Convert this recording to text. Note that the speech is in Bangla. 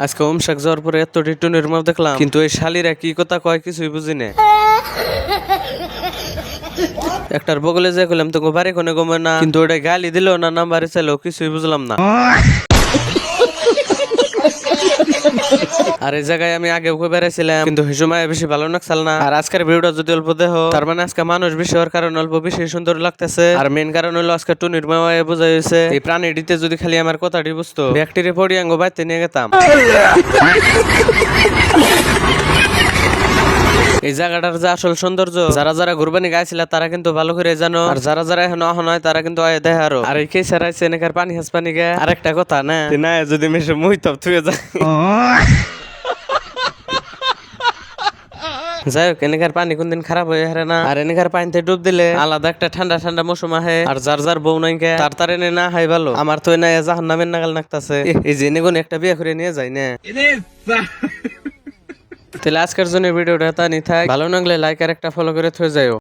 আজকে ওম শাক যাওয়ার পরে এত টিটুনির মার দেখলাম, কিন্তু এই শালিরা কি কথা কয় কিছুই বুঝি না। একটার বগলে যে করলাম তো বাড়ি কোনে গমে না, কিন্তু ওটা গালি দিল না নাম্বারে চাইলো কিছুই বুঝলাম না। আর এই জায়গায় আমি আগেও বেড়াইছিলাম, কিন্তু সেই সময় বেশি ভালো লাগছিল না। আর আজকের ভিডিওটা যদি অল্প দেহ, তার মানে আজকে মানুষ বেশি হওয়ার কারণে অল্প বেশি সুন্দর লাগতেছে। আর মেন কারণ হলো আজকে টুনির মামায় বোঝা হয়েছে এই প্রাণীটিতে যদি খালি আমার কথাটি বুঝতো, ব্যাকটেরিয়া পড়ি আঙ্গ বাইতে নিয়ে গেতাম। এই জায়গাটার যে আসল সৌন্দর্য যারা যারা ঘুরবানি গাইছিল তারা কিন্তু ভালো করে জানো, আর যারা যারা এখন হয় তারা কিন্তু দেখে আরো। আর এই কেসার আইছে এনেকার পানি হাস পানি গে আর একটা কথা না না যদি মেশে মুইতব থুয়ে যায়। যাই হোক, এনেকার পানি কোনদিন খারাপ হয়ে হারে না। আর এনেকার পানিতে ডুব দিলে আলাদা একটা ঠান্ডা ঠান্ডা মৌসুম আহে। আর যার যার বউ নাই গে তার এনে না হাই ভালো। আমার তো এনে জাহান্নামের নাগাল নাকতাছে। এই যে এনে একটা বিয়ে করে নিয়ে যায় না। তাহলে আজকের জন্য ভিডিওটা তা নি থাক, ভালো লাগলে লাইক আর একটা ফলো করে থয়ে যাও।